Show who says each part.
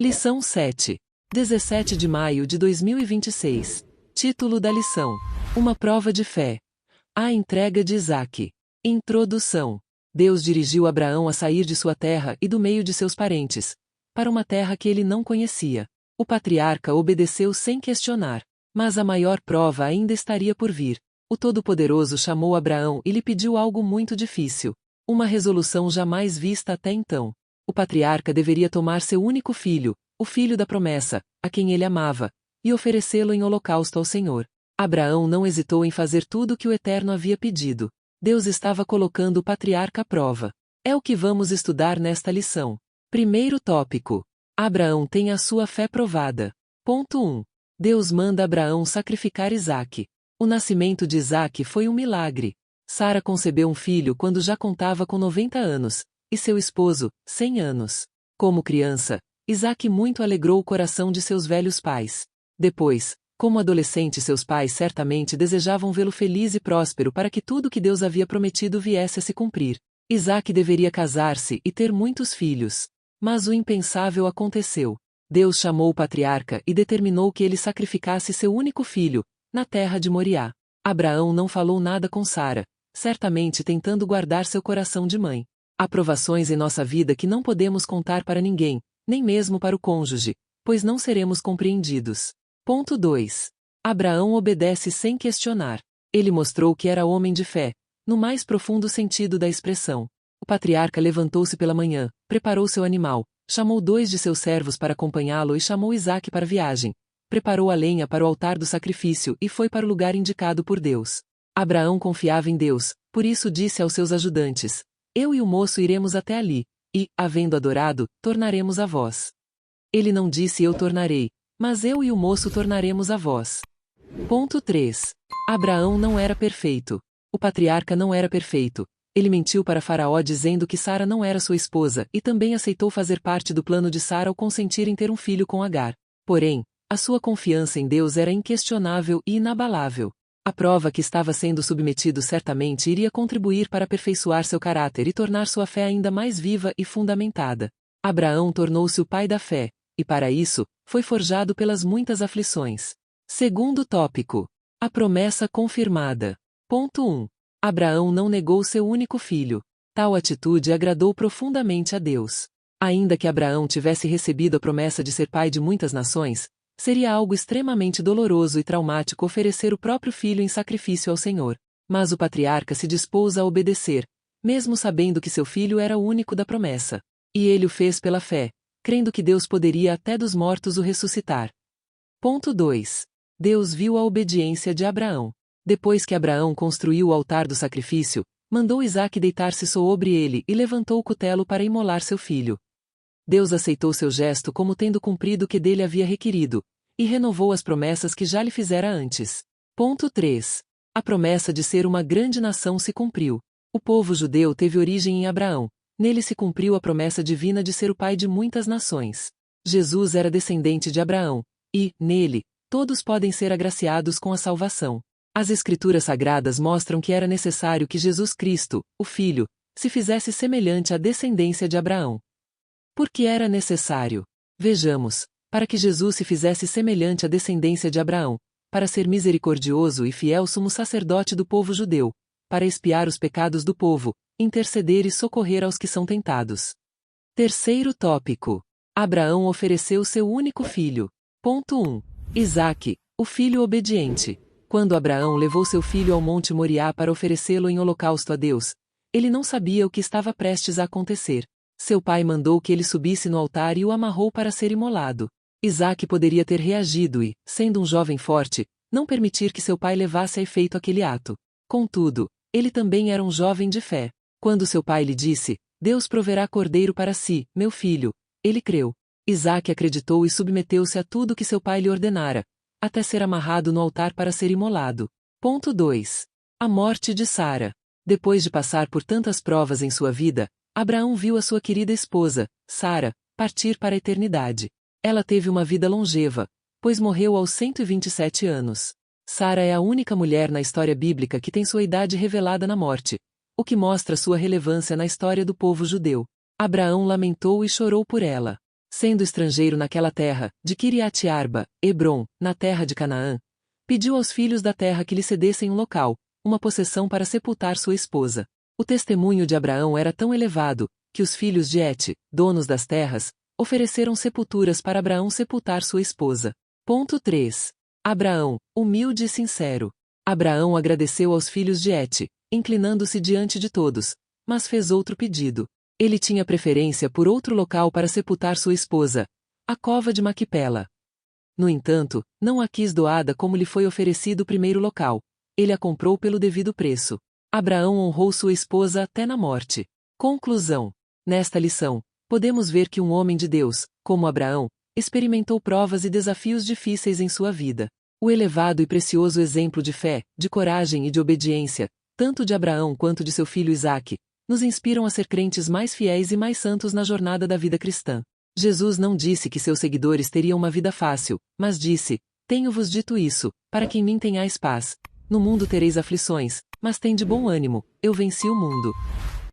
Speaker 1: Lição 7. 17 de maio de 2026. Título da lição: Uma prova de fé. A entrega de Isaque. Introdução. Deus dirigiu Abraão a sair de sua terra e do meio de seus parentes, para uma terra que ele não conhecia. O patriarca obedeceu sem questionar. Mas a maior prova ainda estaria por vir. O Todo-Poderoso chamou Abraão e lhe pediu algo muito difícil. Uma resolução jamais vista até então. O patriarca deveria tomar seu único filho, o filho da promessa, a quem ele amava, e oferecê-lo em holocausto ao Senhor. Abraão não hesitou em fazer tudo o que o Eterno havia pedido. Deus estava colocando o patriarca à prova. É o que vamos estudar nesta lição. Primeiro tópico. Abraão tem a sua fé provada. Ponto 1. Deus manda Abraão sacrificar Isaque. O nascimento de Isaque foi um milagre. Sara concebeu um filho quando já contava com 90 anos, e seu esposo, 100 anos. Como criança, Isaque muito alegrou o coração de seus velhos pais. Depois, como adolescente, seus pais certamente desejavam vê-lo feliz e próspero para que tudo que Deus havia prometido viesse a se cumprir. Isaque deveria casar-se e ter muitos filhos. Mas o impensável aconteceu. Deus chamou o patriarca e determinou que ele sacrificasse seu único filho, na terra de Moriá. Abraão não falou nada com Sara, certamente tentando guardar seu coração de mãe. Há provações em nossa vida que não podemos contar para ninguém, nem mesmo para o cônjuge, pois não seremos compreendidos. Ponto 2. Abraão obedece sem questionar. Ele mostrou que era homem de fé, no mais profundo sentido da expressão. O patriarca levantou-se pela manhã, preparou seu animal, chamou 2 de seus servos para acompanhá-lo e chamou Isaque para a viagem. Preparou a lenha para o altar do sacrifício e foi para o lugar indicado por Deus. Abraão confiava em Deus, por isso disse aos seus ajudantes: Eu e o moço iremos até ali, e, havendo adorado, tornaremos a vós. Ele não disse eu tornarei, mas eu e o moço tornaremos a vós. Ponto 3. Abraão não era perfeito. O patriarca não era perfeito. Ele mentiu para Faraó dizendo que Sara não era sua esposa e também aceitou fazer parte do plano de Sara ao consentir em ter um filho com Agar. Porém, a sua confiança em Deus era inquestionável e inabalável. A prova que estava sendo submetido certamente iria contribuir para aperfeiçoar seu caráter e tornar sua fé ainda mais viva e fundamentada. Abraão tornou-se o pai da fé, e para isso, foi forjado pelas muitas aflições. Segundo tópico. A promessa confirmada. Ponto 1. Abraão não negou seu único filho. Tal atitude agradou profundamente a Deus. Ainda que Abraão tivesse recebido a promessa de ser pai de muitas nações, seria algo extremamente doloroso e traumático oferecer o próprio filho em sacrifício ao Senhor. Mas o patriarca se dispôs a obedecer, mesmo sabendo que seu filho era o único da promessa. E ele o fez pela fé, crendo que Deus poderia até dos mortos o ressuscitar. Ponto 2. Deus viu a obediência de Abraão. Depois que Abraão construiu o altar do sacrifício, mandou Isaque deitar-se sobre ele e levantou o cutelo para imolar seu filho. Deus aceitou seu gesto como tendo cumprido o que dele havia requerido, e renovou as promessas que já lhe fizera antes. Ponto 3. A promessa de ser uma grande nação se cumpriu. O povo judeu teve origem em Abraão. Nele se cumpriu a promessa divina de ser o pai de muitas nações. Jesus era descendente de Abraão, e, nele, todos podem ser agraciados com a salvação. As Escrituras Sagradas mostram que era necessário que Jesus Cristo, o Filho, se fizesse semelhante à descendência de Abraão. Por que era necessário? Vejamos, para que Jesus se fizesse semelhante à descendência de Abraão, para ser misericordioso e fiel sumo sacerdote do povo judeu, para expiar os pecados do povo, interceder e socorrer aos que são tentados. Terceiro tópico. Abraão ofereceu seu único filho. Ponto 1. Isaque, o filho obediente. Quando Abraão levou seu filho ao Monte Moriá para oferecê-lo em holocausto a Deus, ele não sabia o que estava prestes a acontecer. Seu pai mandou que ele subisse no altar e o amarrou para ser imolado. Isaque poderia ter reagido e, sendo um jovem forte, não permitir que seu pai levasse a efeito aquele ato. Contudo, ele também era um jovem de fé. Quando seu pai lhe disse: Deus proverá cordeiro para si, meu filho, ele creu. Isaque acreditou e submeteu-se a tudo que seu pai lhe ordenara, até ser amarrado no altar para ser imolado. Ponto 2. A morte de Sara. Depois de passar por tantas provas em sua vida, Abraão viu a sua querida esposa, Sara, partir para a eternidade. Ela teve uma vida longeva, pois morreu aos 127 anos. Sara é a única mulher na história bíblica que tem sua idade revelada na morte, o que mostra sua relevância na história do povo judeu. Abraão lamentou e chorou por ela. Sendo estrangeiro naquela terra, de Kiriat Arba, Hebrom, na terra de Canaã, pediu aos filhos da terra que lhe cedessem um local, uma possessão para sepultar sua esposa. O testemunho de Abraão era tão elevado, que os filhos de Et, donos das terras, ofereceram sepulturas para Abraão sepultar sua esposa. Ponto 3. Abraão, humilde e sincero. Abraão agradeceu aos filhos de Et, inclinando-se diante de todos, mas fez outro pedido. Ele tinha preferência por outro local para sepultar sua esposa, a cova de Maquipela. No entanto, não a quis doada como lhe foi oferecido o primeiro local. Ele a comprou pelo devido preço. Abraão honrou sua esposa até na morte. Conclusão. Nesta lição, podemos ver que um homem de Deus, como Abraão, experimentou provas e desafios difíceis em sua vida. O elevado e precioso exemplo de fé, de coragem e de obediência, tanto de Abraão quanto de seu filho Isaque, nos inspiram a ser crentes mais fiéis e mais santos na jornada da vida cristã. Jesus não disse que seus seguidores teriam uma vida fácil, mas disse: Tenho-vos dito isso, para que em mim tenhais paz. No mundo tereis aflições, mas tende bom ânimo, eu venci o mundo.